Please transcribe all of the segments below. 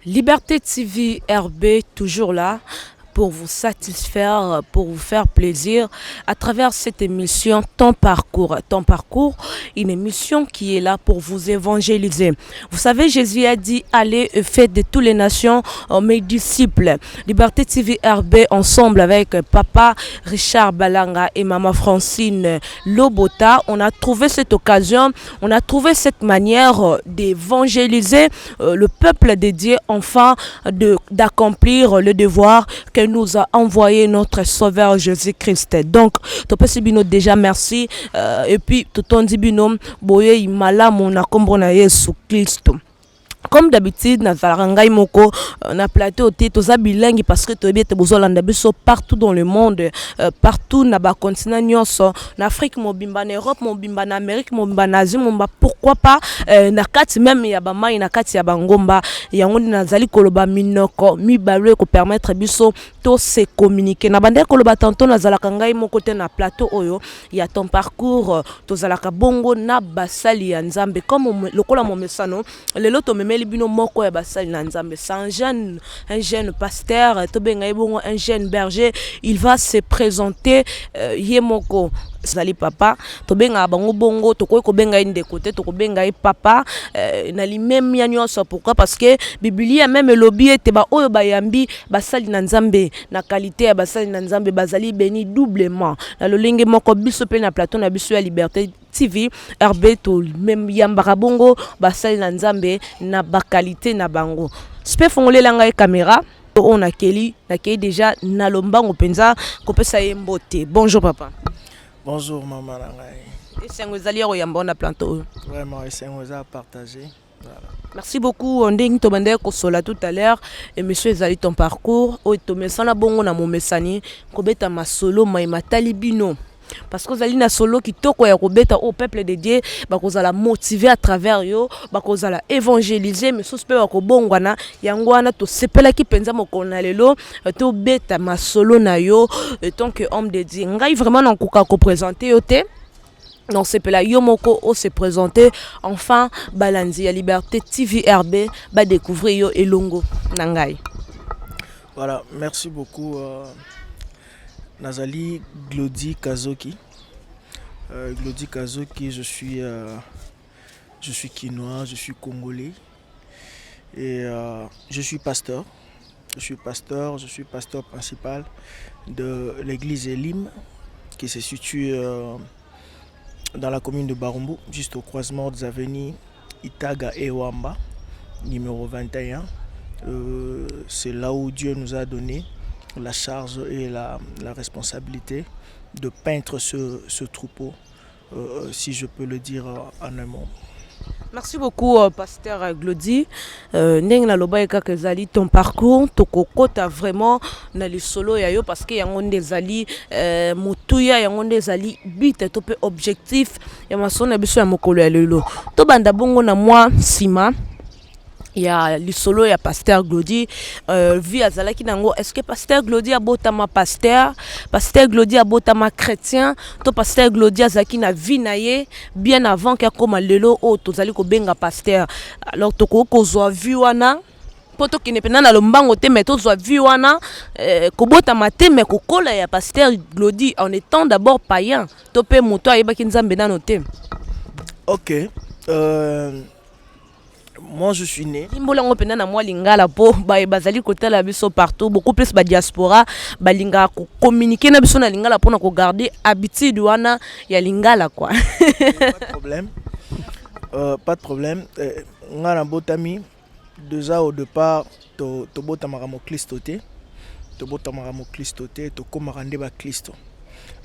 Liberté TV RB, toujours là pour vous satisfaire, pour vous faire plaisir à travers cette émission Ton Parcours. Ton Parcours, une émission qui est là pour vous évangéliser. Vous savez, Jésus a dit, allez et faites de toutes les nations mes disciples. Liberté TV RB, ensemble avec Papa Richard Balanga et Maman Francine Lobota, on a trouvé cette occasion, on a trouvé cette manière d'évangéliser le peuple dédié, enfin d'accomplir le devoir que nous a envoyé notre Sauveur Jésus-Christ. Donc, Topesi Bino déjà merci. Et puis, Totondi Bino, Boye Imala Mona Kombrona Yesu Christ. Comme d'habitude, na zarangai moko na plateau to za bilingue parce que to biete bozolanda biso partout dans le monde, partout na ba continent nyonso, na Afrique mobimba, na Europe mobimba, na Amérique mobimba, na Asie mobimba, pourquoi pas na kati même ya ba mai na kati ya bangomba yango na zali koloba minoko mi balwe ko permettre biso to se communiquer na bande koloba tantôt na zalaka ngai moko te na plateau oyo ya ton parcours to zalaka bongo na basali ya nzambe comme lokola mo mesano lelo to meme libino moko ya basali na nzambe. C'est un jeune pasteur, un jeune berger. Il va se présenter yemoko sali papa to benga bango bongo to ko benga inde côté to ko benga papa na li même ya nyonso. Pourquoi? Parce que Biblia même lobby ete ba oyo bayambi basali na nzambe na qualité ya basali na nzambe bazali béni doublement na lolenge moko biso pe na plateau na biso ya Liberté TV RB to même yambara bongo basali na nzambe na ba qualité na bango spe fongole langa e caméra on a keli déjà na lombango penza ko pesa yembote. Bonjour papa. Bonjour maman Langai. Et c'est un zali oyamba na plateau. Vraiment, c'est un à partager. Voilà. Merci beaucoup. On dit que tu kosola tout à l'heure et monsieur Zali ton parcours o to mesana bongo na mo mesani ko beta masolo maima talibino. Parce que vous na solo qui toko ya kobeta au peuple de Dieu ba ko la motiver à travers yo ba ko la évangéliser mais so pe ko bongwana yango wana to sepela ki penza mokona lelo to beta masolo na yo tant que homme de Dieu ngai vraiment na ko présenter yo te. Donc c'est là Yomoko o se présenter enfin Balanzi ya Liberté TV RB ba découvrir yo elongo nangai. Voilà, merci beaucoup Nazali Glody Kazoki. Glody Kazoki, je suis quinois, je suis congolais et je suis pasteur. Je suis pasteur principal de l'église Elim qui se situe dans la commune de Barumbu, juste au croisement des avenues Itaga et Wamba, numéro 21. C'est là où Dieu nous a donné la charge et la responsabilité de peindre ce troupeau, si je peux le dire en un mot. Merci beaucoup, pasteur Glody. Neng loba eka kezali ton parcours, tokokota vraiment na li solo ya yo parce que yango ndezali mutuya yango ndezali but to pe objectif ya masona biso ya mokolo ya lelo. To banda bongo na moi sima ya lisolo ya pasteur Glody vie azalaki nango. Est-ce que pasteur Glody abotama pasteur Glody abotama chrétien to pasteur Glody azaki na vie na ye bien avant que koma lelo o tozali ko benga pasteur. Alors toko kozwa vie wana poto kine pena na lombango te mais tozwa vie wana kobotama te mais kokola ya pasteur Glody en étant d'abord païen to pe moto ayebaki nzambe nano te. OK. Moi je suis né. Imbolango pena na moi lingala po ba bazali kotala biso partout beaucoup plus ba diaspora ba linga ko communiquer na biso na lingala po na ko garder habitude wana ya lingala quoi. Pas de problème. Ngana botami déjà au départ to botama mo Christoté. To botama mo Christoté to komaka nde ba Christo.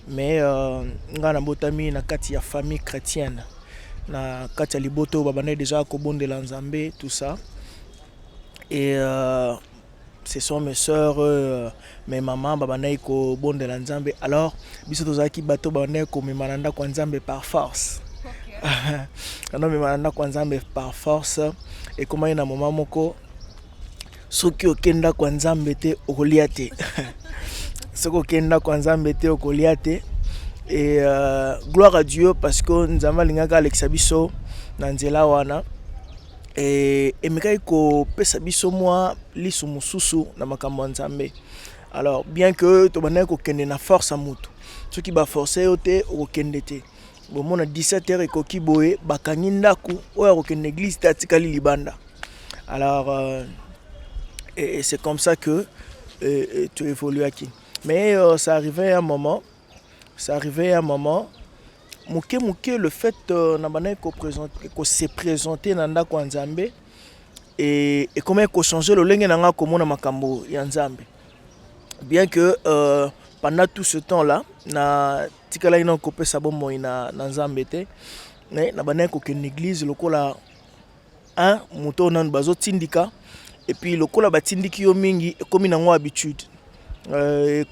Mais ngana botami na kati ya famille chrétienne. Na kati ya liboto babane déjà kobondela nzambe tout ça et ce sont mes sœurs mes mamans babane kobondela nzambe alors biso tozaki bato babane ko memananda kwa nzambe par force. Non memananda kwa nzambe par force et comment ina mama moko soki okenda kwa nzambe te okolia te. Soki okenda kwa nzambe te okolia te. Et gloire à Dieu parce que nous avons l'ingaka Alexabiso dans Nzela wana et emekaki kopesa biso mwa lisu mosusu na makambo ya Nzambe. Alors bien que tobandaki kokende na force ya mutu, soki baforce yo te okokende te. Bomona 17h ekoki boye bakangi ndaku oyo akokende église te atikali libanda. Alors et c'est comme ça que tu évolues aquí. Mais ça arrivait à un moment, muke le fait na bana ko se présenter na ndako ya Nzambe et comment ko changer le lenge nanga komona makambo ya Nzambe. Bien que pendant tout ce temps-là, na tikala ina ko pesa bombo na Nzambe te, mais na bana ko ke l'église lokola un muto nan bazo tindika et puis lokola batindiki yo mingi comme nango habitude.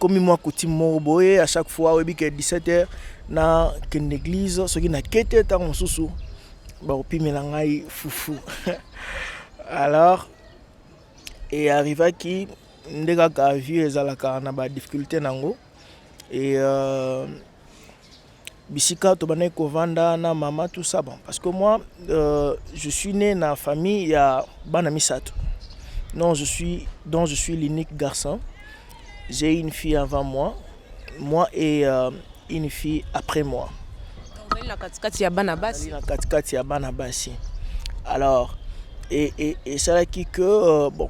Comme moi coutume boye à chaque fois webi que 17h na ken l'église soki na kete ta mosusu ba opimela ngai fufu. Alors et arriva qui ndeka ka vie ezalaka na ba difficulté nango et bisika to banay ko vanda na mama tout ça bon parce que moi je suis né dans la famille ya bana misato. Non, je suis l'unique garçon. J'ai une fille avant moi et une fille après moi. Alors, et c'est là que, bon,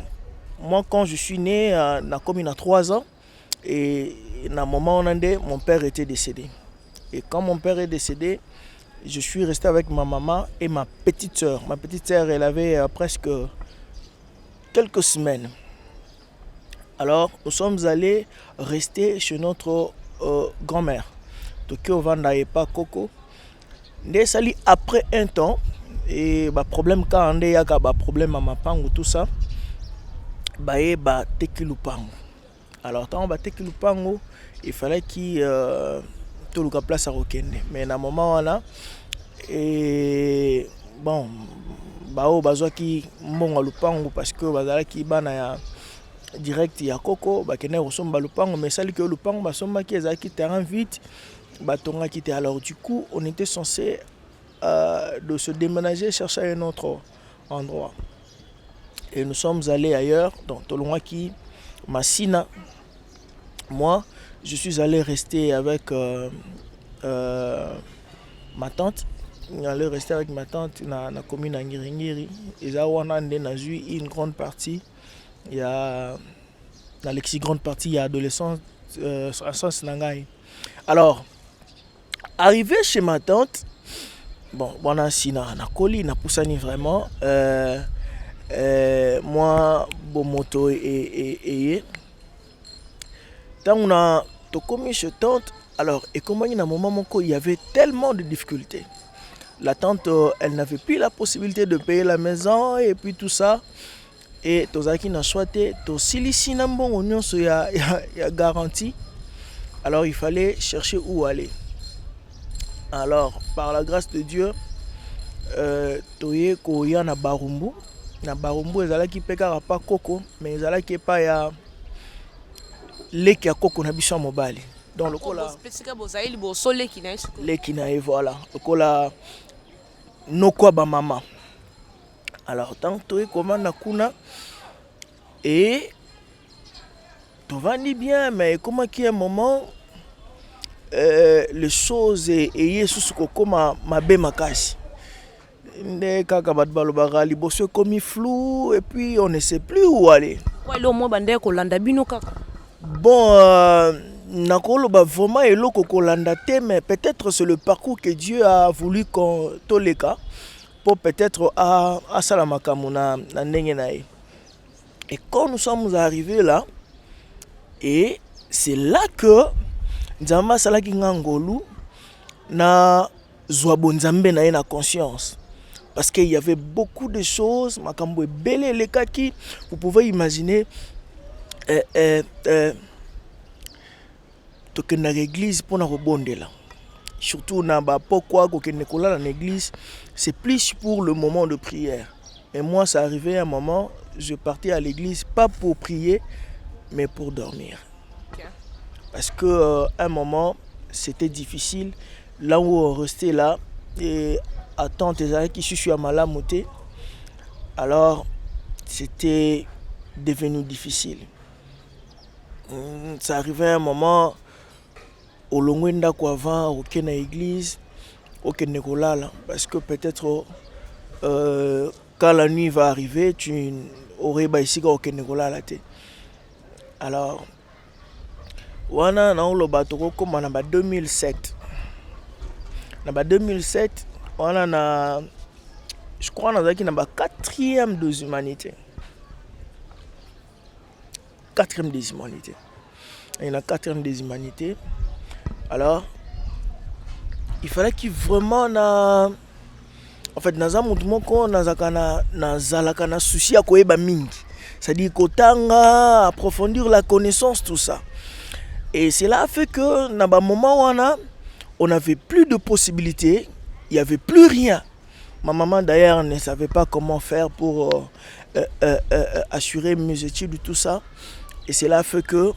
moi quand je suis né, comme il a 3 ans, et à un moment donné, mon père était décédé. Et quand mon père est décédé, je suis resté avec ma maman et ma petite sœur. Ma petite sœur, elle avait presque quelques semaines. Alors, nous sommes allés rester chez notre grand-mère. Tokyo Vanda et pas Coco. Après un temps, et problème quand on a problème à ma pango tout ça, teki lupango. Alors, quand on teki lupango, il fallait qu'il tout le place à Rokende. Mais à un moment là, et bon, bazwaki mbongo lupango parce que bazalaki bana ya direct ya Koko bakene resomba lupango mais sali que lupango basomba ki ezalaki terrain vide batonga quitté. Alors du coup on était censé de se déménager chercher un autre endroit et nous sommes allés ailleurs donc Tolongaki Massina. Moi je suis allé rester avec ma tante. J'allais rester avec ma tante dans la commune de Ngiringiri. Et là, on a une grande partie. Il y a dans l'exi grande partie, il y a adolescence, alors, arrivé chez ma tante, bon, on a si na coli, na poussani vraiment. Moi, bon moto et tant on a commis chez tante. Alors, et comment il y a un moment où il y avait tellement de difficultés. La tante, elle n'avait plus la possibilité de payer la maison et puis tout ça. Et Tozaki n'a choisi, Tosilici Nambon, on y a garanti. Alors il fallait chercher où aller. Alors, par la grâce de Dieu, Toye Koya na Barumbu. Na Barumbu, ils allaient qui pekara pas Coco, mais ils allaient qui pas ya leki ya Coco na biso mobile. Donc le cola. Leki na voilà. Le cola. Nokwa ba mama. Alors tant que commande na kuna et tout va ni bien mais comment qu'il y a un moment les choses et sous kokoma mabe makasi. Nde kaka bat balobaka liboso comme flou et puis on ne sait plus où aller. Ouais le moins bande ko landa bino kaka. Bon nakoloba vraiment eloko kolanda te mais peut-être c'est le parcours que Dieu a voulu qu'on toleka pour peut-être à Salamakamuna na Nengenae. Et quand nous sommes arrivés là et c'est là que Nzamba salaki ngangolu na Zouabonzambe na na conscience parce qu'il y avait beaucoup de choses makambo belé les kaki vous pouvez imaginer tokenda l'église pour na rebondela surtout na ba pourquoi kokende kola dans l'église c'est plus pour le moment de prière et moi ça arrivait un moment je partais à l'église pas pour prier mais pour dormir. Okay. Parce que un moment c'était difficile là où on restait là et attends tes amis qui suis à Malamoté Alors, c'était devenu difficile. Ça arrivait à un moment, au Longwenda quoi avant, au Kenya église, au Kenekolala, parce que peut-être quand la nuit va arriver, tu aurais ici au Kenekolala. Alors, wana na le bateau comme en 2007. En 2007, wana na je crois dans la quatrième des humanités. Quatrième des humanités. Il y a la quatrième des humanités. Alors, il fallait qu'il vraiment na en fait naza mutu moko nazalaka na souci ya koyeba mingi. C'est-à-dire kotanga, approfondir la connaissance, tout ça. Et cela a fait que dans un moment où on n'avait plus de possibilités, il n'y avait plus rien. Ma maman d'ailleurs ne savait pas comment faire pour assurer mes études et tout ça. Et cela a fait que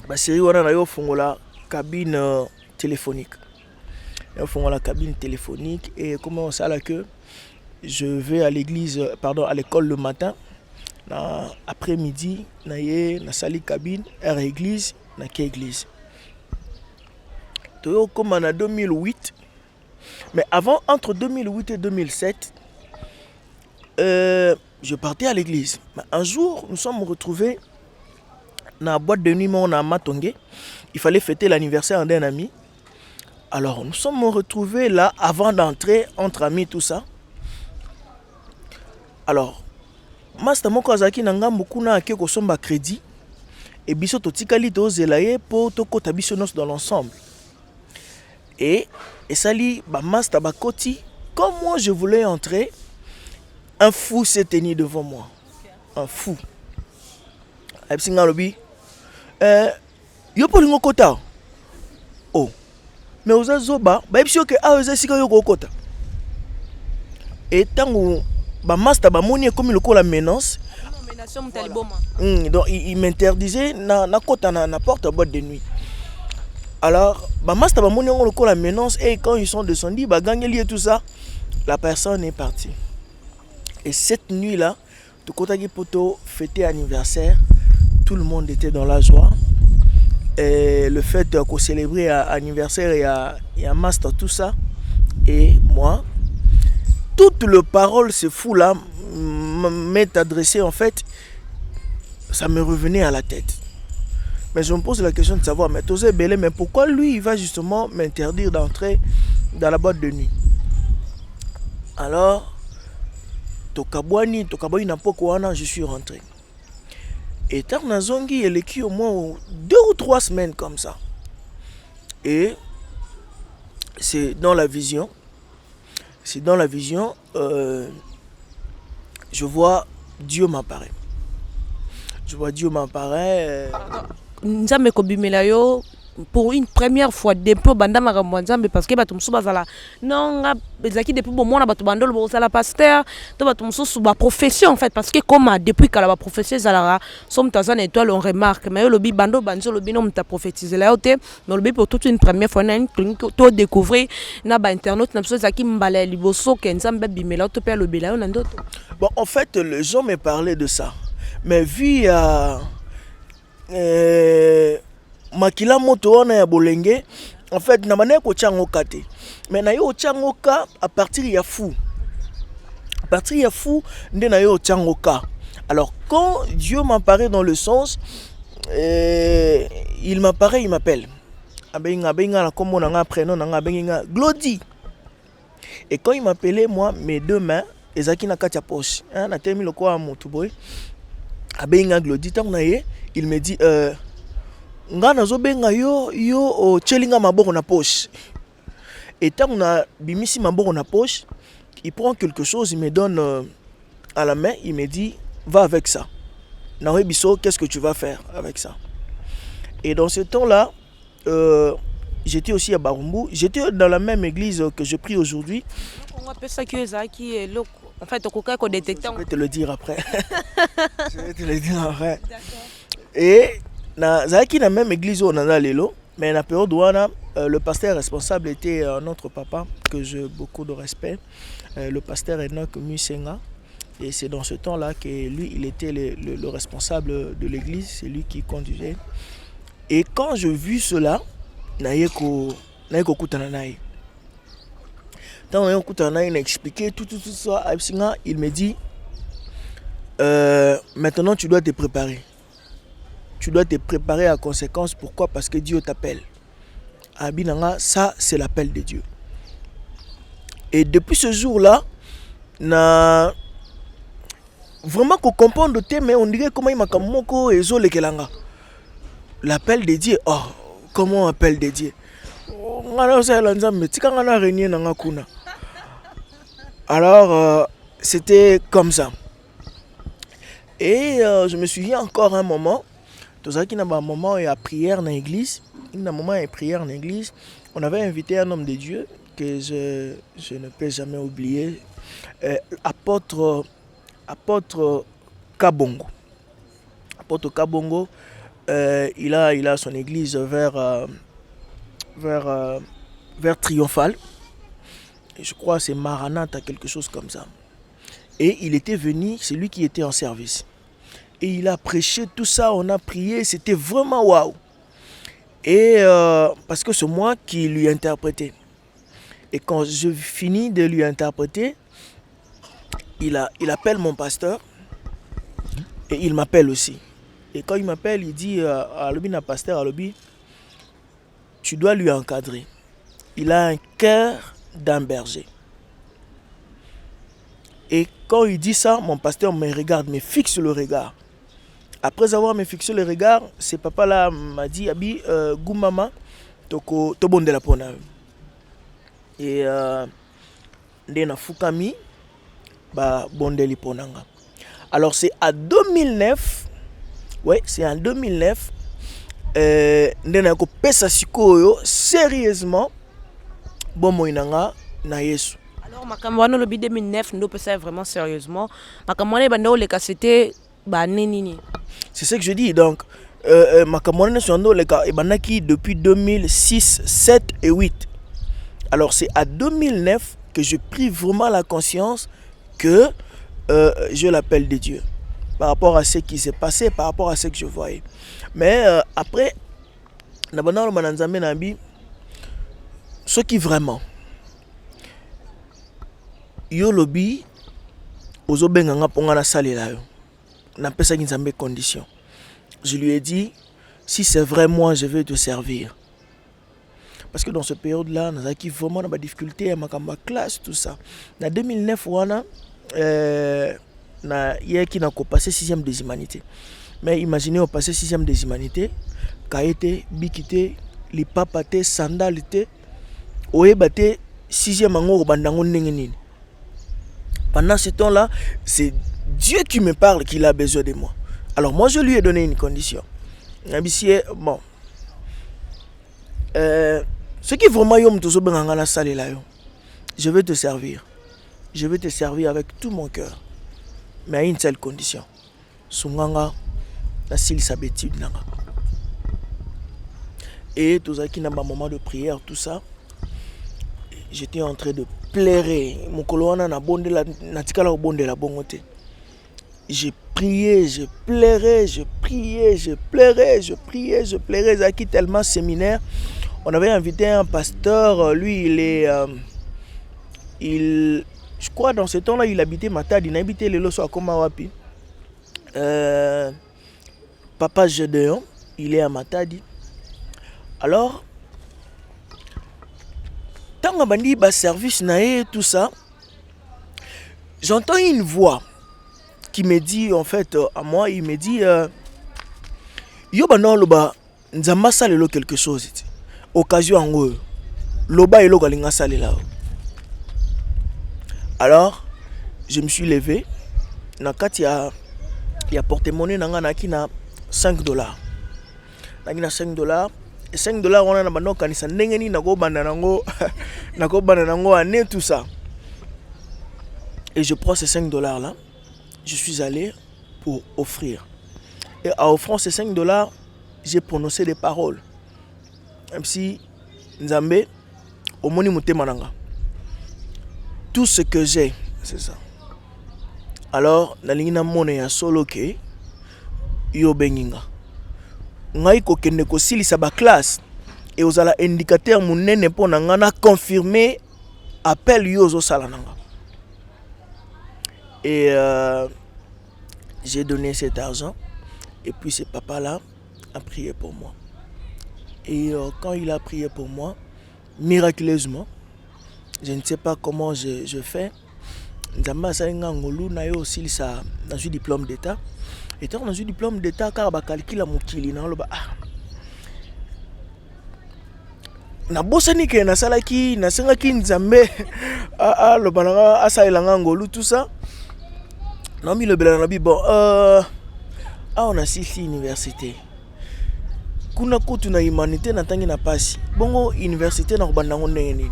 on a la cabine téléphonique. On a la cabine téléphonique et comment ça là que je vais à l'église, pardon, à l'école le matin. Après-midi, na sali cabine, à l'église, na église. Comme en 2008, mais avant, entre 2008 et 2007, je partais à l'église. Un jour, nous sommes retrouvés dans la boîte de nuit à Matongé. Il fallait fêter l'anniversaire d'un ami. Alors, nous sommes retrouvés là avant d'entrer entre amis, tout ça. Alors, Master moko azaki na ngambu kuna ake ko somba crédit et biso totikali to zelaye po to kota biso nos dans l'ensemble. Et sali ba master ba koti comme moi je voulais entrer, un fou s'est tenu devant moi. Un fou. Absinga lobi yo polingo kota. Oh. Mais oza zoba ba bisio ke a oza sika yo kota. Et tango ba master ba moni comme le ko la menace. Donc il m'interdisait na kota na porte à boîte de nuit. Alors ba master ba moni le ko la menace et quand ils sont descendus ba gangeli et tout ça, la personne est partie. Et cette nuit là, tout kotaki poto fêter anniversaire, tout le monde était dans la joie. Et le fait qu'on célébrait anniversaire et à master tout ça et moi toute le parole ce fou là m'est adressé en fait, ça me revenait à la tête. Mais je me pose la question de savoir, mais Tosé Belé, mais pourquoi lui il va justement m'interdire d'entrer dans la boîte de nuit? Alors, Tokabwani na Pokoana, je suis rentré. Et Tarnazongi, il est au moins 2 ou 3 semaines comme ça. Et c'est dans la vision. C'est dans la vision, je vois Dieu m'apparaît. Je vois Dieu m'apparaît. Nzambe kobimela yo pour une première fois depuis banda makambo nzambe parce que bato musu bazala non ezaki depuis bon mona bato bandolo bozala pasteur to bato musu ba profession en fait parce que comme depuis kala ba profession zala somme tazana étoile on remarque mais lobi bando banzo lobi non ta prophétiser là te mais lobi pour toute une première fois na to découvrir na ba internaute na biso zaki mbala liboso ke nzambe bimela to pe lobi là on ndoto. Bon en fait les gens me parlaient de ça mais vu makila moto wana ya bolenge en fait na mané ko tchangoka te mais na yo tchangoka à partir ya fou nde na yo tchangoka. Alors quand Dieu m'apparaît dans le sens il m'apparaît, il m'appelle abenga na kombo na nga prénom na nga abenga Glody. Et quand il m'appelait moi mes deux mains ezaki na kati ya poche na temi le quoi moto boy abenga Glody tant na ye il me dit nga nazo benga yo o chelinga maboko na poche. Et tant on a bimisi maboko na poche, il prend quelque chose, il me donne à la main, il me dit va avec ça. Nawe biso, qu'est-ce que tu vas faire avec ça? Et dans ce temps-là, j'étais aussi à Barumbu, j'étais dans la même église que je prie aujourd'hui. On appelle ça qui est loco. En fait, on détecte. Je vais te le dire après. Et dans la même église où on a l'élo, mais dans la période où le pasteur responsable était notre papa, que j'ai beaucoup de respect, le pasteur Enoch Musenga. Et c'est dans ce temps-là que lui, il était le responsable de l'église, c'est lui qui conduisait. Et quand je vis cela, Naïko Kutananaï. Quand Naïko Kutananaï m'a expliqué tout ça, il me dit maintenant tu dois te préparer. Tu dois te préparer à conséquence. Pourquoi? Parce que Dieu t'appelle. Abinanga, ça c'est l'appel de Dieu. Et depuis ce jour-là, na vraiment qu'on comprend le thème, mais on dirait comment il m'a kamoko et zo lekelanga. L'appel de Dieu. Oh, comment appel de Dieu? Alors, c'était comme ça. Et je me souviens encore un moment, tout ça qui n'a pas un moment et à prière dans l'église, on avait invité un homme de Dieu que je ne peux jamais oublier, apôtre Kabongo. Apôtre Kabongo, il a son église vers Triomphal. Et je crois que c'est Maranatha, quelque chose comme ça. Et il était venu, c'est lui qui était en service. Et il a prêché tout ça, on a prié, c'était vraiment waouh. Et parce que c'est moi qui lui interprétais. Et quand je finis de lui interpréter, il appelle mon pasteur et il m'appelle aussi. Et quand il m'appelle, il dit à l'obina pasteur, à l'obi, tu dois lui encadrer. Il a un cœur d'un berger. Et quand il dit ça, mon pasteur me regarde, me fixe le regard. Après avoir me fixé le regard, ce papa-là m'a dit, Abi, Goumama, to bonde la pona. Et ndena fukami, ba bonde li ponanga. Alors c'est à 2009, ouais, c'est en 2009, ndena ko pesa sikoyo sérieusement bon moinanga na Yesu. Alors makamwano le 2009 nous pesa vraiment sérieusement. Makamwano bando le c'était ba nini. C'est ce que je dis donc makamwano sondo le ka banaki depuis 2006, 7 et 8. Alors c'est à 2009 que je pris vraiment la conscience que je l'appelle de Dieu. Par rapport à ce qui s'est passé, par rapport à ce que je voyais. Mais après, ce qui vraiment, yo lobby, ozobenganga pongana salela yo, na pesa nzambe condition. Je lui ai dit, si c'est vrai moi, je vais te servir. Parce que dans cette période-là, nous avons vraiment des difficultés à ma classe, tout ça. En 2009, il y a qui n'a passé 6e des humanités. Mais imaginez, on passé 6e des humanités, kaete, bikite, li papate, sandalite, oebate, 6e ango bandango nengenini. Pendant ce temps-là, c'est Dieu qui me parle qu'il a besoin de moi. Alors moi, je lui ai donné une condition. Bon. Ce qui est vraiment je vais te servir. Je vais te servir avec tout mon cœur. Mais à une seule condition. Sunganga, la silsabétude nanga. Et tout ça qui n'a pas moment de prière, tout ça. J'étais en train de pleurer. Mon colonne na bonde la natikala au bonde la bongote. J'ai prié, je pleurais, je priais, je pleurais, je priais, je pleurais. Zaki tellement séminaire. On avait invité un pasteur, lui je crois dans ce temps-là, il habitait Matadi, il habitait le Loso à Komawapi. Papa Gédéon, il est à Matadi. Alors, tant que bandi ba service naé tout ça, j'entends une voix qui me dit en fait à moi, il me dit yo banon loba nzamba salelo quelque chose. Occasion en eux. Loba et loga linga salela. Alors, je me suis levé. Nakati a porte-monnaie nanga nakina $5. Nakina $5. Et $5 on a bando kanisa ndengeni nako banda nango ane tout ça. Et je prends ces $5 là. Je suis allé pour offrir. Et en offrant ces $5, j'ai prononcé des paroles. Même si Nzambe omoni mutema nanga. Tout ce que j'ai, c'est ça. Alors nalingi na mona ya solo ke yo benginga ngai ko kende ko silisa ba classe et ozala indicateur munene po na ngana confirmer appel yo zo sala nanga. Et j'ai donné cet argent et puis ce papa là a prié pour moi. Et quand il a prié pour moi, miraculeusement, je ne sais pas comment je fais. Nzamba salinga ngolu na yo aussi ça dans un diplôme d'état. Et dans un diplôme d'état car ba calcula mokili na loba ah. Na bosani ke na salaki na sengaki nzambe a loba na asailanga ngolu tout ça. Non mi le bela na bi bon on a 6 universités. Kuna kutu na humanité na tangi na pasi. Bongo université na kobanda ndenge nini.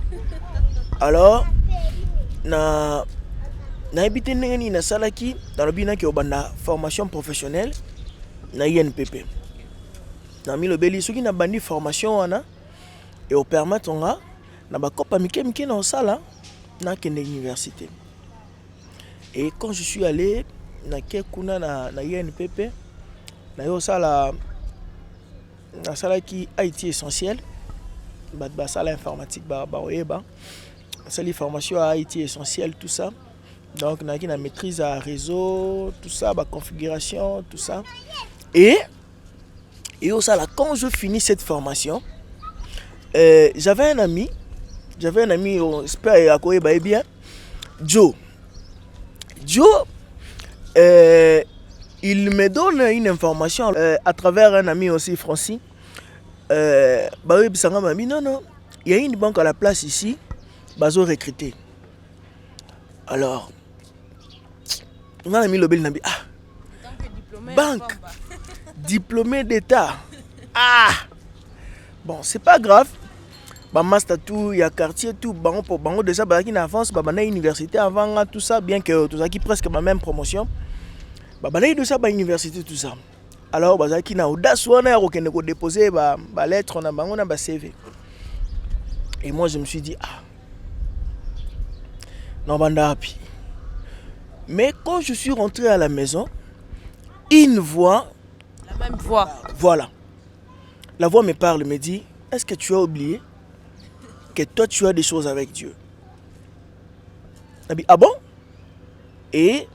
Alors na habité ndenge nini na salaki dans le bina ki obanda formation professionnelle na INPP. Na mi le beli soki na bandi formation wana et au permettre nga na ba kopa mike na sala na kende université. Et quand je suis allé na kuna na INPP na yo sala na sala qui IT essentiel ba sala informatique ba oyeba sala formation à IT essentiel tout ça. Donc na qui na maîtrise à réseau tout ça ba configuration tout ça. Et au sala quand je finis cette formation j'avais un ami j'espère à quoi bien Joe, il me donne une information à travers un ami aussi Francis. Non, il y a une banque à la place ici, bazo recruté. Alors, on a mis le bel nabi. Ah, banque, diplômé d'état. Ah, bon, c'est pas grave. Bah master tout, il y a quartier tout, bango pour bango déjà bah qui avance, bah bana université avant tout ça, bien que tout ça qui presque ma même promotion. Bah bana de ça bah université tout ça. Alors bah qui na audace wana ya kokende ko déposer bah lettre na bango na ba CV. Et moi je me suis dit ah. Non banda api. Mais quand je suis rentré à la maison, une voix, la même voix. Voilà. La voix me parle, me dit, est-ce que tu as oublié que toi tu as des choses avec Dieu? Ah bon? Et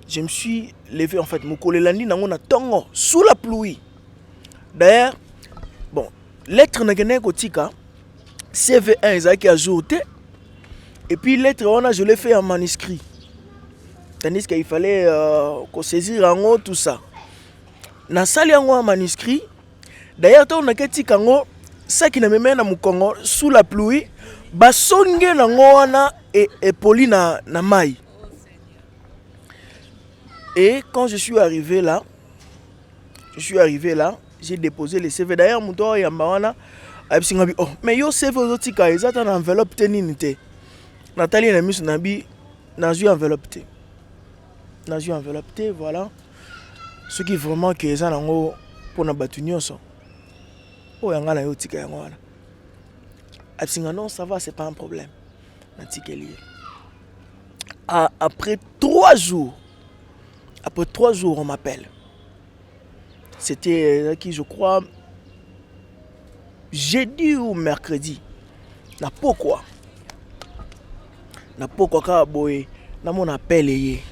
je me suis levé en fait, mon collègue tongo sous la pluie. D'ailleurs, bon, lettre n'a gagné kotika, CV1 ils ont ajouté, et puis lettre je l'ai fait en manuscrit. Tandis qu'il fallait qu'on saisisse tout ça. Na sali en manuscrit. D'ailleurs, on a ketika ça qui ne me mène à Mukongo sous la pluie, basonge na ngoana et poli na mai. Et quand je suis arrivé là, j'ai déposé les CV. D'ailleurs, mon tour yambawana a dit oh mais yo CV ozotika ezata na enveloppe tenini te. Nathalie na misu nabi na ju enveloppe te. Na ju enveloppe te, voilà. Ce qui vraiment que ça nango pour na batu nyonso. Oh yanga na yo tika yango wana. Absinga non ça va c'est pas un problème. Na tika lié. Après 3 jours on m'appelle. C'était qui je crois jeudi ou mercredi. Na pourquoi ka boy na mon appel yé.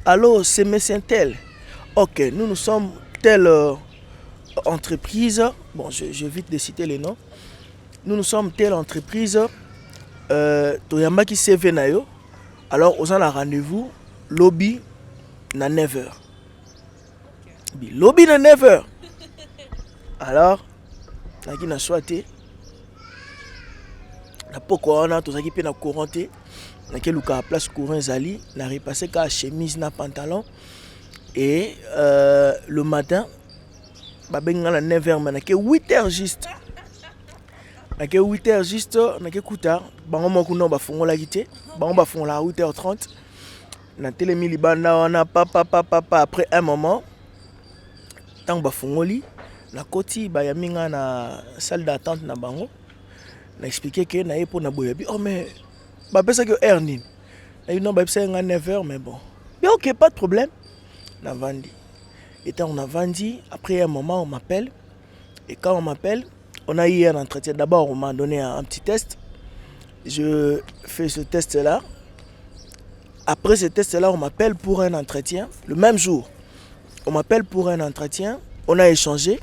Alors c'est monsieur tel. OK, nous sommes telle entreprise, bon, j'évite de citer les noms. Nous sommes telle entreprise, Toyamba qui CV na yo. Alors, on a rendez-vous, lobby na 9h. Lobby na 9h. Alors, on a choisi. Na pourquoi on a tout ça qui peut na couranté. Na keluka place courant zali, na repassé ka chemise na pantalon. Et le matin, babenga na 9h mais na ke 8h juste. Na ke 8h juste, na ke kuta, bango moko no ba fongola kité, bango ba fongola à 8h30. Na telemi libanda wana papa après un moment, tant ba fongoli, na koti ba yaminga na salle d'attente na bango. Na expliqué que na yepo na boyabi. Oh mais ba pesa que heure nini. Na non ba pesa nga 9h mais bon. Mais ok, pas de problème. On a vendu. Et quand on a vendu, après un moment, on m'appelle. Et quand on m'appelle, on a eu un entretien. D'abord, on m'a donné un petit test. Je fais ce test-là. Après ce test-là, on m'appelle pour un entretien. Le même jour, on m'appelle pour un entretien. On a échangé.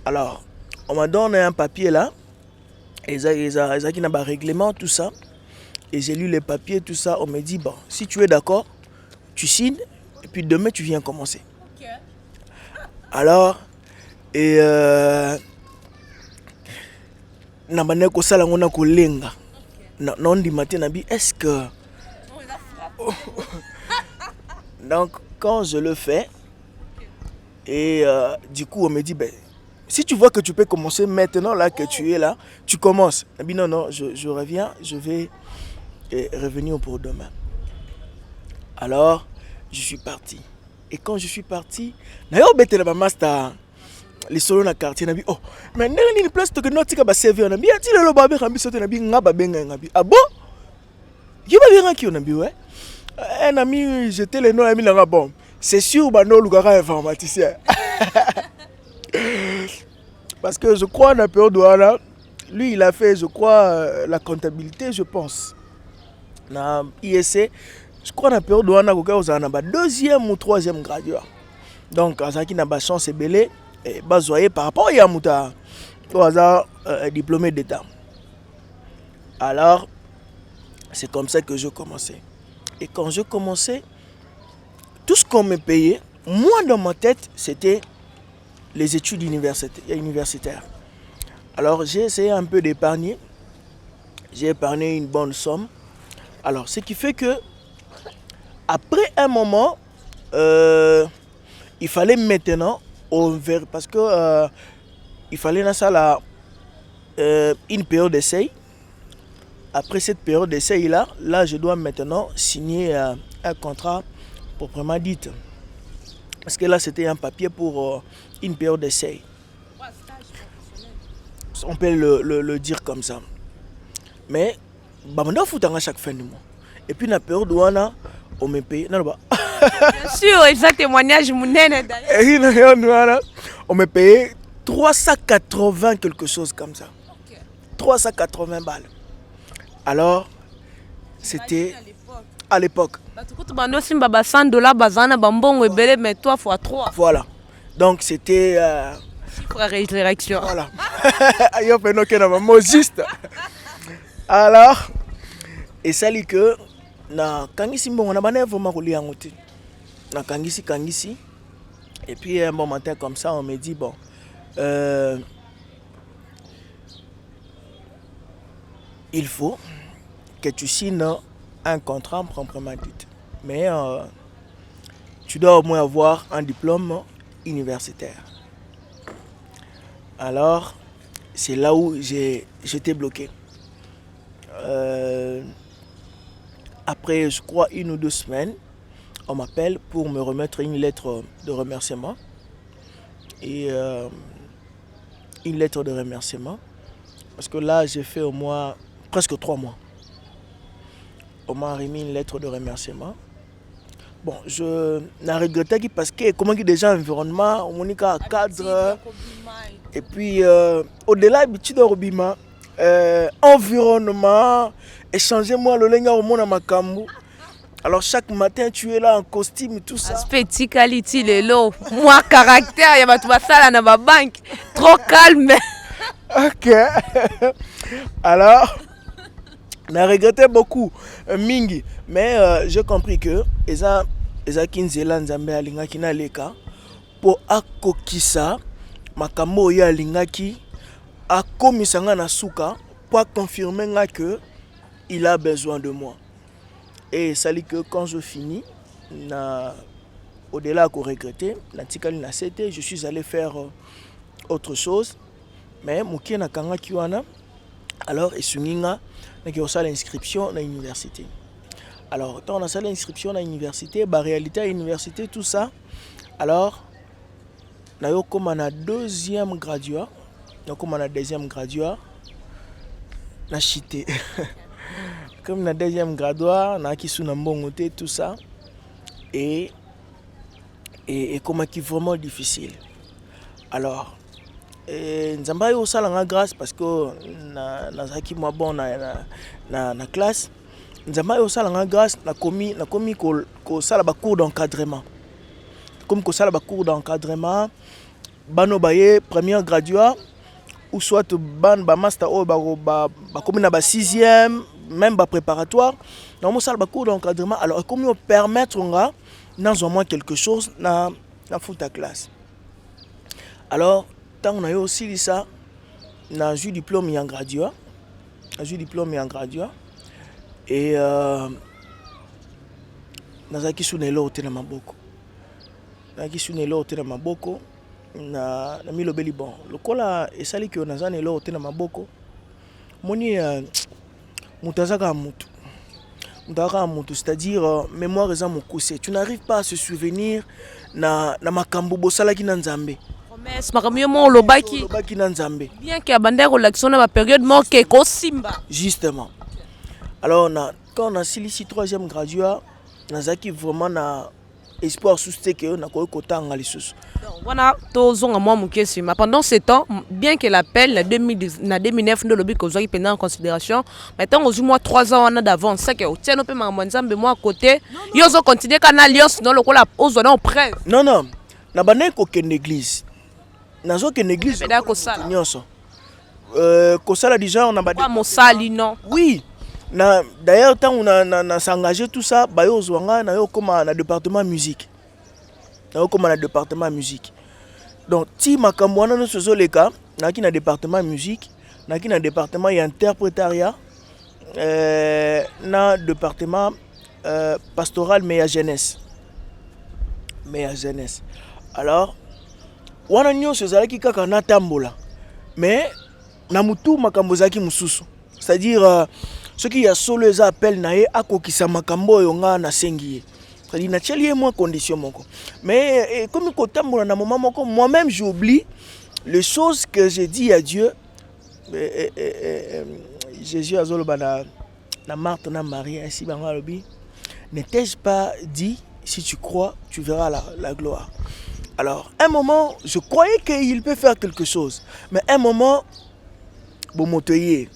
Alors, on m'a donné un papier là. Et ça qui n'a pas règlement, tout ça. Et j'ai lu les papiers, tout ça. On me dit, bon, si tu es d'accord, tu signes. Et puis demain, tu viens commencer. Okay. Alors, et est-ce que donc quand je le fais et du coup on me dit ben si tu vois que tu peux commencer maintenant là que tu es là, tu commences. Non, je reviens, je vais revenir pour demain. Alors je suis parti. Et quand je suis parti, master les solos na quartier nabi oh mais ndenge ni place to que notika ba servir nabi ati le ba be rambi sote nabi nga ba benga nabi ah bon qui va bien qui on nabi ouais un ami jeté le nom ami là bon c'est sûr ba no lugara informaticien parce que je crois na période là lui il a fait je crois la comptabilité je pense na ISC je crois na période là ko za na ba deuxième ou troisième graduat donc azaki na ba chance belé bazoyer par rapport à Mouta au hasard diplômé d'État. Alors, c'est comme ça que je commençais. Et quand je commençais, tout ce qu'on me payait, moi dans ma tête, c'était les études universitaires. Alors, j'ai essayé un peu d'épargner. J'ai épargné une bonne somme. Alors, ce qui fait que, après un moment, il fallait maintenant parce que il fallait dans ça là une période d'essai. Après cette période d'essai là je dois maintenant signer un contrat proprement dit. Parce que là c'était un papier pour une période d'essai. On peut le dire comme ça. Mais on fout à chaque fin du mois. Et puis la période où on me paye. Non, bah. Bien sûr, et ça témoignage d'ailleurs. On me payait 380 quelque chose comme ça. Okay. 380 balles. Alors, c'était à l'époque. Voilà. Donc c'était... résurrection. Voilà. Alors, et ça dit que na kangisi mbongo na bana vraiment kolia ngote. Na kangisi. Et puis un bon matin comme ça, on me dit bon il faut que tu signes un contrat proprement dit. Mais tu dois au moins avoir un diplôme universitaire. Alors, c'est là où j'étais bloqué. Après, je crois, 1 ou 2 semaines, on m'appelle pour me remettre une lettre de remerciement. Et une lettre de remerciement. Parce que là, j'ai fait au moins presque 3 mois. On m'a remis une lettre de remerciement. Bon, je n'ai regretté parce que, comment dire, déjà, environnement, on a un cadre. Et puis, au-delà de Robima, environnement, échangez-moi le lenga au monde à Makambu. Alors chaque matin tu es là en costume tout ça. Aspecticality lelo. Moi caractère ya batu basala na ba banque. Trop calme. OK. Alors on a regretté beaucoup mingi mais j'ai compris que eza kinzela nzambe alingaki na leka po akokisa makambo ya alingaki akomisa nga na suka pour confirmer nga que il a besoin de moi. Et ça dit que quand je finis, au-delà de regretter, je suis allé faire autre chose. Mais je na kanga kiwana, alors je suis allé l'inscription à l'université. Alors, quand on a fait l'inscription à l'université, la réalité à l'université, tout ça, alors, comme on a deuxième graduat, na chité. Comme na deuxième graduat, na qui sous na mbongoté tout ça. et comment qui vraiment difficile. Alors nzambe yo sala nga grâce parce que nazaki moi bon na classe. Nzambe yo sala nga grâce na komi ko sala ba cours d'encadrement. Comme ko sala ba cours d'encadrement bano baye première graduat ou soit ban ba master ou ba comme na ba 6e même ba préparatoire dans mon salle ba cours d'encadrement. Alors comment permettre nga dans au moins quelque chose na foot à classe. Alors tant on a eu aussi ça na eu diplôme en graduat, et nazaki sunelo te na maboko. Na milobeli bon lokola esali ki onazana elo te na maboko moni mutazaka mutu c'est-à-dire mémoire eza mokuse, tu n'arrives pas à se souvenir na makambo bosalaki na nzambe promesse makambo mo lobaki na nzambe bien que abandé relaxation na ba période mo ke ko simba justement. Alors quand on a silisi 3e graduat nazaki vraiment na espoir susté que na ko kotanga lisusu. Voilà, tozonga moi mukesi mais pendant ce temps bien que l'appel na 2009 ndo lobi ko zaki pendant en considération maintenant aux mois 3 ans on a d'avance ça que tient pe ma nzambe moi à côté yo zo continuer kana alliance non lokola ozona en prêt non na bana ko ken église nazo ken église da ko sala nyonso ko sala déjà on a ba mo sali non oui. D'ailleurs, quand on a s'engagé tout ça, on a comme un département musique. Donc, si ma camouana nous faisons les cas, on a un département musique, on a un département interprétariat, un département pastoral mais à jeunesse. Alors, on a un ceux qui ont un tambola, mais on a mutu makambozaki mususu. C'est-à-dire ce qui a solo les appels nae akokisa makambo yonga na sengi. C'est-à-dire na tcheli moins condition moko. Mais comme kotambola na moment moko moi-même j'oublie les choses que j'ai dit à Dieu. Jésus azolo bana na Marthe na Marie ainsi banga lobi. Ne t'ai-je pas dit si tu crois tu verras la gloire. Alors un moment je croyais qu'il peut faire quelque chose, mais un moment bon motoyer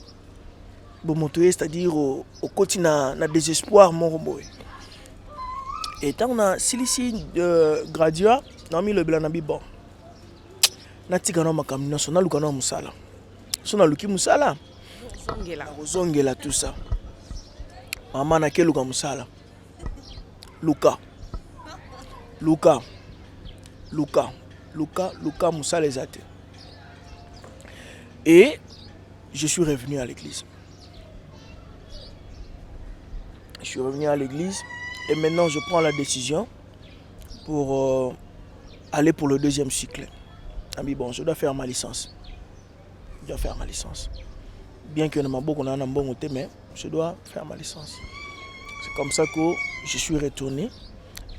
c'est-à-dire au côté na désespoir mon et tant on a silisi graduat na mi le blanc na bi bon na tika na makamino sona luka na musala sona luki musala zongela tout ça maman na ke luka musala luka musala ezate et je suis revenu à l'église. Et maintenant je prends la décision pour aller pour le 2e cycle. Ami bon, je dois faire ma licence. Bien que ma beaucoup n'a bon côté, mais je dois faire ma licence. C'est comme ça que je suis retourné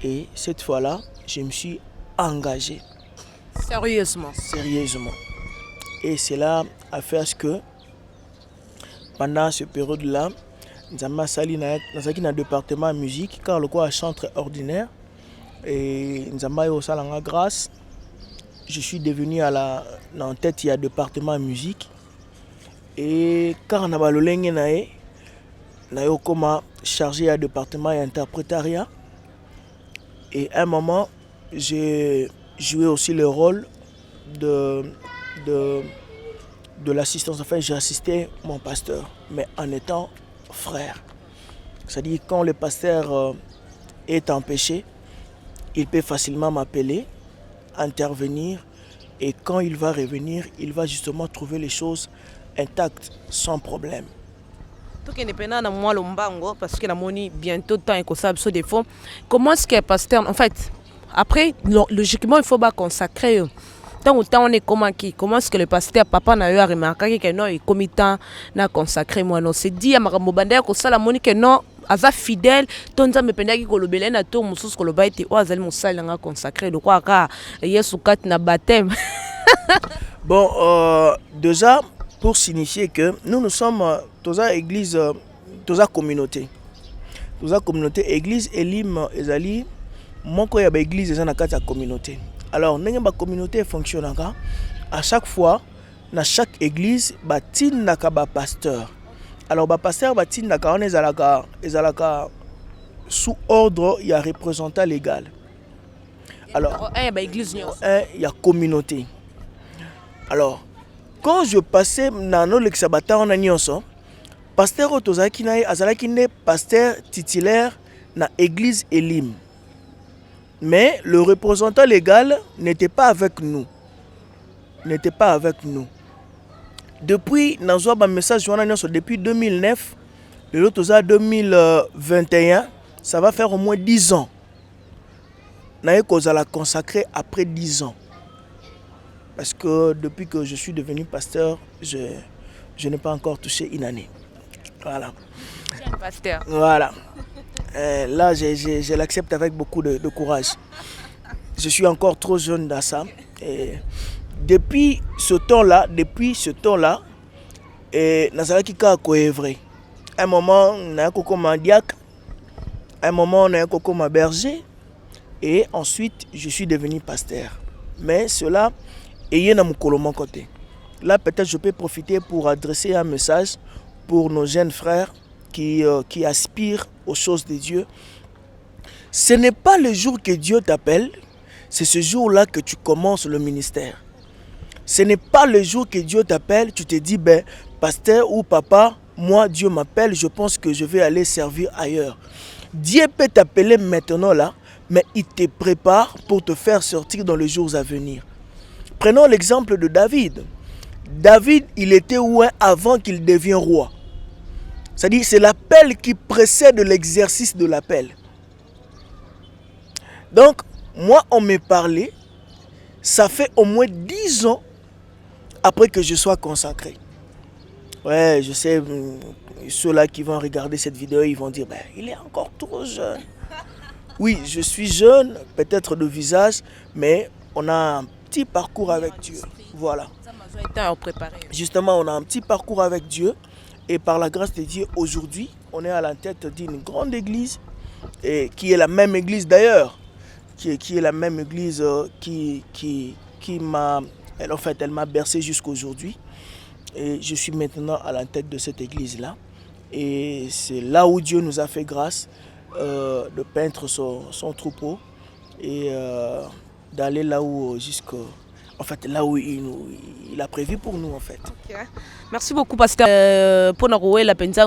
et cette fois-là, je me suis engagé. Sérieusement. Et cela a fait ce que pendant cette période-là, Nzamba Sali na département musique car le quoi chantre ordinaire et Nzamba yo salanga grâce je suis devenu en tête il y a département musique et car na balolenge na yo comme chargé à département interprétariat et à un moment j'ai joué aussi le rôle de l'assistance. Enfin j'ai assisté mon pasteur mais en étant frère. C'est-à-dire quand le pasteur est empêché, il peut facilement m'appeler, intervenir et quand il va revenir, il va justement trouver les choses intactes sans problème. Parce que la monnaie bientôt temps et que ça se défend. Comment est-ce que pasteur en fait après logiquement il faut pas consacrer tant on est comment est-ce que le pasteur papa n'a eu à remarquer que non il comme temps n'a consacré moi non c'est dit à makambo bandaya ko sala moni que non aza fidèle tonza me pendaki ko lobela na to mususu ko loba ete o azali mosala nga consacré le quoi ka Yesu kat na baptême. Bon déjà pour signifier que nous sommes toza église toza communauté église Elim ezali moko ya ba église eza na kati ya communauté. Alors ndenge ba communauté fonctionnaka, à chaque fois na chaque église batindaka ba pasteur. Alors ba pasteur batindaka on ezalaka sous ordre il y a représentant légal. Alors il y a communauté. Alors quand je passais dans l'exabata on a nyonso, pasteur otozaki na azalaki ne pasteur titulaire na église Elim. Mais le représentant légal n'était pas avec nous. Depuis nazwa ba message wana nyonso depuis 2009, le lotoza 2021, ça va faire au moins 10 ans. Naye kozala consacré après 10 ans. Parce que depuis que je suis devenu pasteur, je n'ai pas encore touché une année. Voilà. Pasteur. Voilà. Là, je l'accepte avec beaucoup de courage. Je suis encore trop jeune dans ça. Et depuis ce temps-là, nazalaki ka koevre. Un moment, na kokoma diacre, un moment, na kokoma berger, et ensuite, je suis devenu pasteur. Mais cela est na mukolo mon côté. Là, peut-être je peux profiter pour adresser un message pour nos jeunes frères qui aspirent aux choses de Dieu. Ce n'est pas le jour que Dieu t'appelle, c'est ce jour-là que tu commences le ministère. Ce n'est pas le jour que Dieu t'appelle, tu te dis, ben, pasteur ou papa, moi Dieu m'appelle, je pense que je vais aller servir ailleurs. Dieu peut t'appeler maintenant là, mais il te prépare pour te faire sortir dans les jours à venir. Prenons l'exemple de David. David, il était où avant qu'il devienne roi. C'est-à-dire, c'est l'appel qui précède l'exercice de l'appel. Donc, moi, on me parlait, ça fait au moins 10 ans après que je sois consacré. Ouais, je sais, ceux-là qui vont regarder cette vidéo, ils vont dire, ben, il est encore trop jeune. Oui, je suis jeune, peut-être de visage, mais on a un petit parcours avec Dieu. Voilà. Justement, on a un petit parcours avec Dieu. Et par la grâce de Dieu, aujourd'hui, on est à la tête d'une grande église, et qui est la même église d'ailleurs, qui est la même église qui m'a, elle m'a bercé jusqu'aujourd'hui. Et je suis maintenant à la tête de cette église-là. Et c'est là où Dieu nous a fait grâce de peindre son troupeau et d'aller là où là où il a prévu pour nous en fait. Okay. Merci beaucoup pasteur pour nous la penza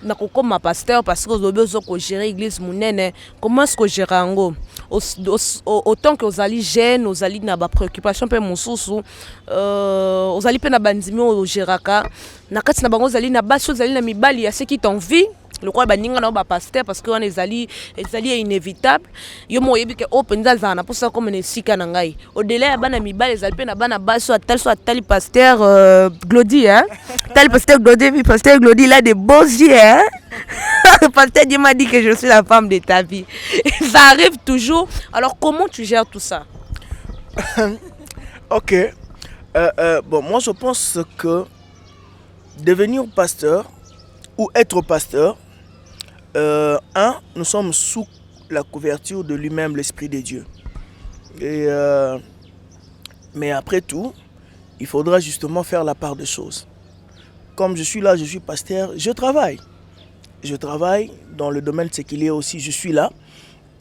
na kokoma pasteur parce que vous besoin de gérer l'église munene. Comment est-ce que gérer ngo autant que vous allez jeune, vous allez na ba préoccupation pe mususu vous allez pe na bandimi au géraka na kati na bango vous allez na ba chose allez na mibali ya ce qui t'envie. Le quoi baninga na ba pasteur parce que on est inévitable yo mo yebi ke open za na pour ça comme ne sika na ngai au-delà bana mibale ezali pe na bana baso atali pasteur Glody hein tel pasteur Glody puis pasteur Glody il a des beaux yeux hein. Le pasteur Dieu m'a dit que je suis la femme de ta vie. Ça arrive toujours. Alors comment tu gères tout ça? OK. Bon, moi je pense que devenir pasteur ou être pasteur, nous sommes sous la couverture de lui-même, l'Esprit de Dieu. Et, mais après tout, il faudra justement faire la part des choses. Comme je suis là, je suis pasteur, je travaille. Je travaille dans le domaine séculier aussi, je suis là.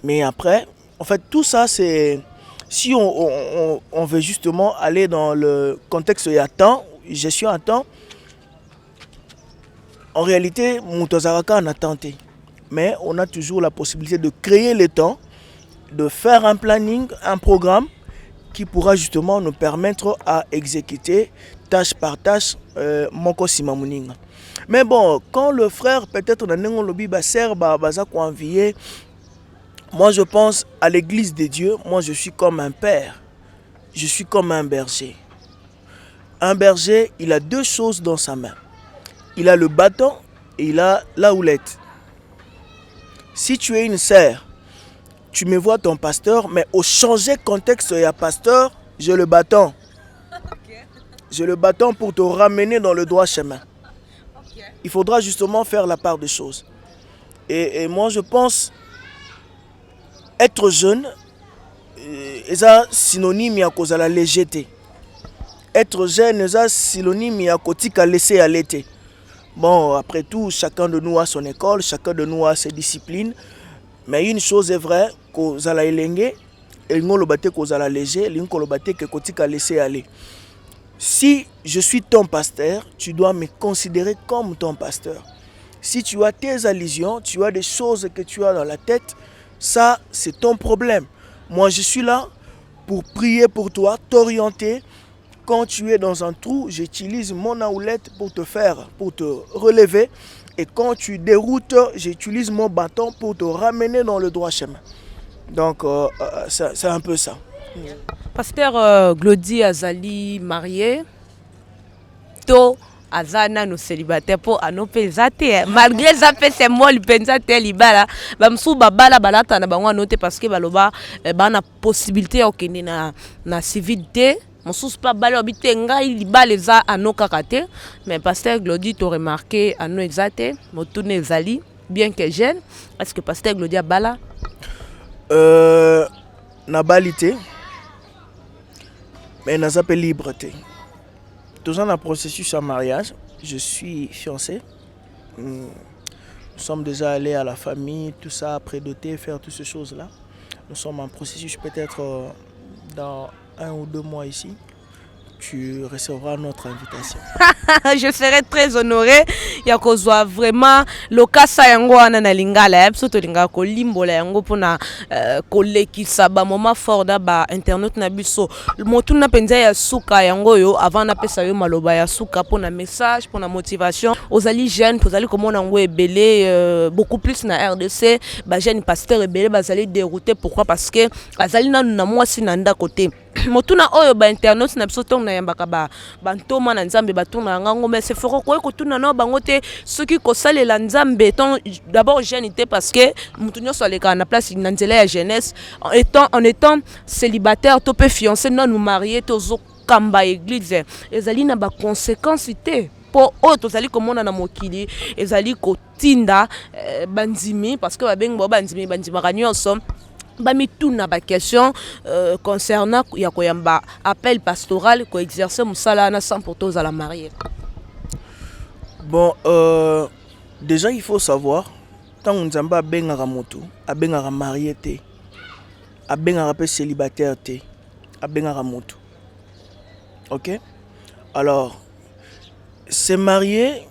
Mais après, en fait, tout ça, c'est... Si on veut justement aller dans le contexte il y a temps, gestion à temps, en réalité, Moutozaraka en a tenté. Mais on a toujours la possibilité de créer le temps, de faire un planning, un programme qui pourra justement nous permettre à exécuter tâche par tâche Moko Simamuninga. Mais bon, quand le frère peut-être dans le lobby envié, moi je pense à l'église de Dieu, moi je suis comme un père, je suis comme un berger. Un berger, il a deux choses dans sa main. Il a le bâton et il a la houlette. Si tu es une sœur, tu me vois ton pasteur, mais au changer contexte, il y a pasteur, j'ai le bâton. J'ai le bâton pour te ramener dans le droit chemin. Il faudra justement faire la part des choses. Et moi, je pense être jeune est synonyme à cause de la légèreté. Être jeune est synonyme à kotika laisser aller. Bon, après tout, chacun de nous a son école, chacun de nous a ses disciplines. Mais une chose est vraie, cause la elenge, et nous le batte cause la léger, nous le batte que kotika laisser aller. Si je suis ton pasteur, tu dois me considérer comme ton pasteur. Si tu as tes allusions, tu as des choses que tu as dans la tête, ça c'est ton problème. Moi je suis là pour prier pour toi, t'orienter. Quand tu es dans un trou, j'utilise mon aoulette pour te relever. Et quand tu déroutes, j'utilise mon bâton pour te ramener dans le droit chemin. Donc c'est un peu ça. Pasteur Glody Azali marié, to Azana no célibataire pour anopezate malgré ça fait c'est moi le pensate libala bamsou babala balata na bango noté parce que baloba bana possibilité okende na civilité mosusu pas balo habité ngai libala za anoka kate mais pasteur Glody to remarqué ano exacte motune ezali bien que jeune est-ce que pasteur Glody abala na balité mais n'a pas liberté. Tout ça dans le processus en mariage, je suis fiancé. Nous sommes déjà allés à la famille, tout ça, prédoter, faire toutes ces choses-là. Nous sommes en processus peut-être dans 1 ou 2 mois ici. Tu recevras notre invitation. Je serai très honoré. Ya kozwa vraiment lokasa yango wana na lingala ya biso to linga ko limbola yango pona kolekisa ba moment fort da ba internet na biso. Motu na penza ya suka yango yo avant na pesa yo maloba ya suka pona message pona motivation. Ozali jeune, ozali komona ngo ebele beaucoup plus na RDC, ba jeune pasteur ebele bazali dérouté pourquoi parce que azali na mwasi na nda côté. Motuna oyo ba internet na biso tong na yambaka ba bantoma na nzambe batuna ngango mais c'est fort ko kotuna no bango te ce qui ko salela nzambe ton d'abord jeunité parce que mutunyo so leka na place na nzela ya jeunesse en étant célibataire to peut fiancé non nous marier to zo kamba église ezali na ba conséquences te po o tozali komona na mokili ezali kotinda bandimi parce que ba bengo bandimi bandimaka nyonso bamituna ba question concernant ya koyamba appel pastoral ko exercer musala na 100% à la mariée. Bon déjà il faut savoir tant nzamba bengaka moto abengaka marié te abengaka pe célibataire te abengaka moto. OK? Alors se marier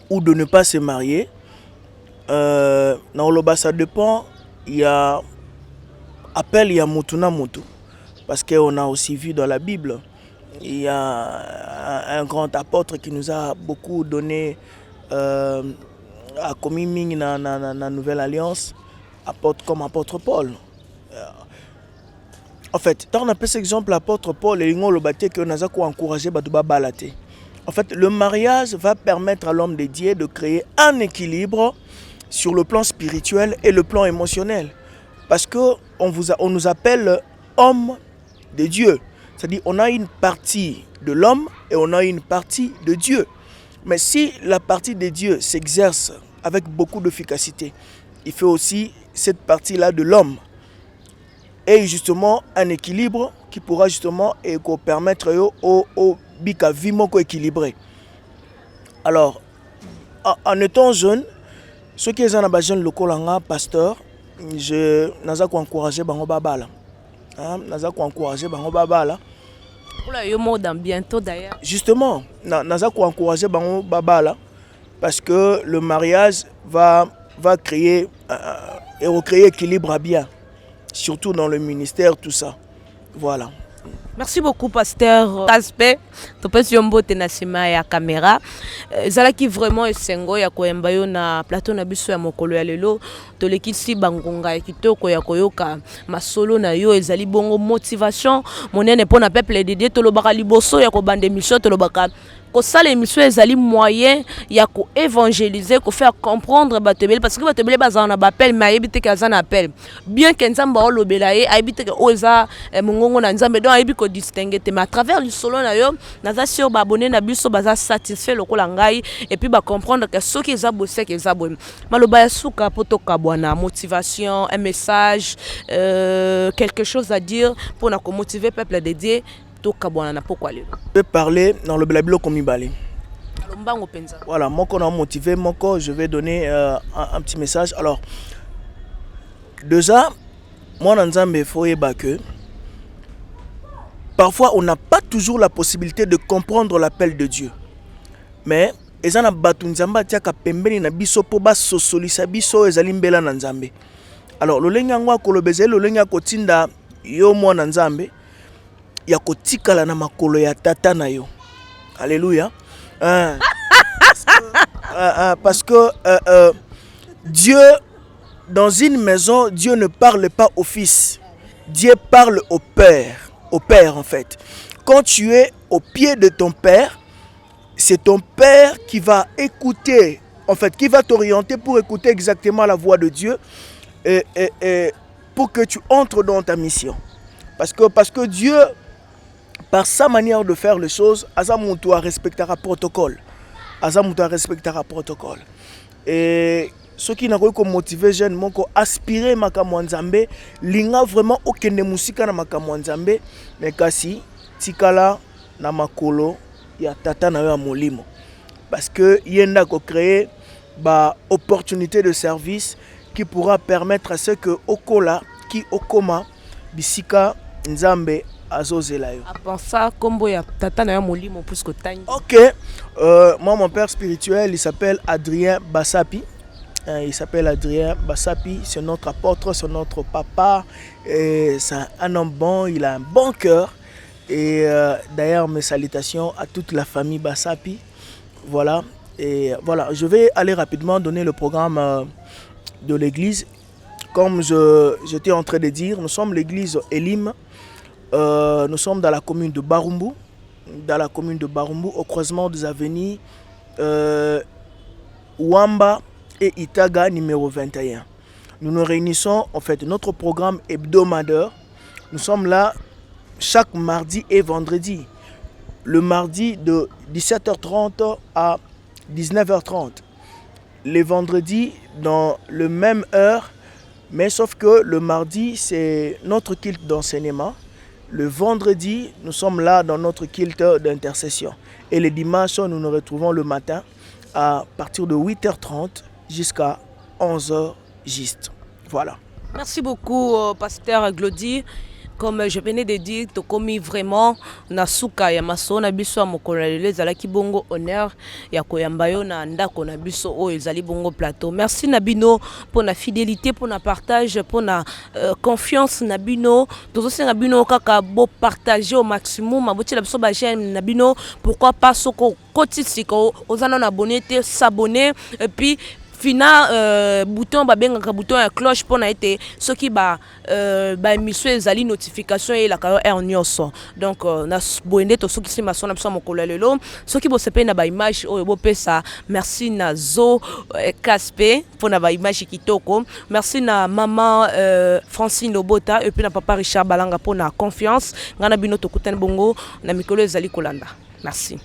ou de ne pas se marier ça dépend, il y a appel, il y a motuna motu. Parce qu'on a aussi vu dans la Bible, il y a un grand apôtre qui nous a beaucoup donné à commis dans la Nouvelle Alliance, apôtre comme apôtre Paul. En fait, quand on appelle cet exemple l'apôtre Paul, et on a encouragé Badouba Balate. En fait, le mariage va permettre à l'homme de Dieu de créer un équilibre sur le plan spirituel et le plan émotionnel. Parce qu'on nous appelle homme de Dieu. C'est-à-dire on a une partie de l'homme et on a une partie de Dieu. Mais si la partie de Dieu s'exerce avec beaucoup d'efficacité, il fait aussi cette partie-là de l'homme. Et justement un équilibre qui pourra justement permettre au bika vimo équilibré. Alors, en étant jeune, ceux qui sont dans les jeunes locaux, pasteur, je n'ai pas encouragé bango babala. N'ai pas encouragé bango babala. Pour le mot dans bientôt d'ailleurs. Justement, n'ai pas encouragé bango babala parce que le mariage va créer et recréer équilibre à bien, surtout dans le ministère, tout ça. Voilà. Merci beaucoup, pasteur Aspect. Tu peux yombo tenasima ya caméra. Zala qui vraiment esengo ya koyemba yo na plateau na biso ya mokolo ya lelo. To lekisi bangonga kitoko ya koyoka masolo na yo ezali bongo motivation monene pona peuple de Dieu to lobaka liboso ya ko bande mission to lobaka que ça l'émission ezali moyen ya ko évangéliser, ko faire comprendre batebele parce que batebele baza na appel mais ayebite que ça appel bien que nzamba o lobela ye ayebite que oza mongongo na nzambe donc ayebi ko distinguer te mais à travers le solo na yo naza sur ba abonné na biso baza satisfait lokola ngai et puis ba comprendre que ce qui est bossé que ça bon maloba ya suka poto kabwana motivation un message quelque chose à dire pour na ko motiver peuple de Dieu to kabwana na pourquoi le je vais parler dans le blablo comme ibali. Voilà, moi qu'on a motivé, je vais donner un petit message. Alors, déjà, moi, dans Nzambe, faut que parfois, on n'a pas toujours la possibilité de comprendre l'appel de Dieu. Mais, ezana batu Nzamba tiaka pembeni na biso po ba sosolisa biso ezali mbela na Nzambe. Alors, lolenga ngwa kolobeze lolenga kotinda yo mwana Nzambe ya kotikala na makolo ya tata na yo. Alléluia. Parce que Dieu, dans une maison, Dieu ne parle pas au fils. Dieu parle au père en fait. Quand tu es au pied de ton père, c'est ton père qui va écouter, en fait, qui va t'orienter pour écouter exactement la voix de Dieu et pour que tu entres dans ta mission. Parce que Dieu, par sa manière de faire les choses, Azamutua respectera protocole. Azamutua respectera protocole. Et ceux qui n'ont pas motivé jeune, moko aspirer makamwa Nzambe, linga vraiment okende musika na makamwa Nzambe, mais kasi tikala na makolo ya tata na yo molimo. Parce que yenda ko créer ba opportunité de service qui pourra permettre à ceux que okola qui okoma bisika Nzambe. Ok, moi mon père spirituel il s'appelle Adrien Bassapi. Il s'appelle Adrien Bassapi, c'est notre apôtre, c'est notre papa. C'est un homme bon, il a un bon cœur. Et d'ailleurs mes salutations à toute la famille Bassapi. Voilà, et voilà, je vais aller rapidement donner le programme de l'église. Comme j'étais en train de dire, nous sommes l'église Elim. Nous sommes dans la commune de Barumbu, au croisement des avenues Wamba et Itaga numéro 21. Nous nous réunissons, en fait, notre programme hebdomadaire. Nous sommes là chaque mardi et vendredi. Le mardi de 17h30 à 19h30. Les vendredis dans le même heure, mais sauf que le mardi, c'est notre culte d'enseignement. Le vendredi, nous sommes là dans notre culte d'intercession. Et le dimanche, nous nous retrouvons le matin à partir de 8h30 jusqu'à 11h juste. Voilà. Merci beaucoup, pasteur Glody. Comme je venais de dire, tu commis vraiment na suka ya maso na biso ya mokolo lelo ezalaki bongo honneur ya koyamba yo na ndako na biso oyo ezali bongo plateau. Merci na bino pour la fidélité, pour la partage, pour la confiance na bino. Tozosenga bino kaka bo partager au maximum, aboti la biso ba chaîne na bino, pourquoi pas soko kotisiko ozana na abonner te s'abonner et puis fina bouton ba benga bouton ya cloche pour na été ce qui ba émission ezali notification et la ka en nyoso donc na boende to soki sima sona biso mokolo lelo soki bo sepe na ba image oyo bo pesa merci na zo Kaspe pour na ba image kitoko merci na maman Francine Lobota et puis na papa Richard Balanga pour na confiance ngana bino to kutana bongo na mikolo ezali kolanda merci.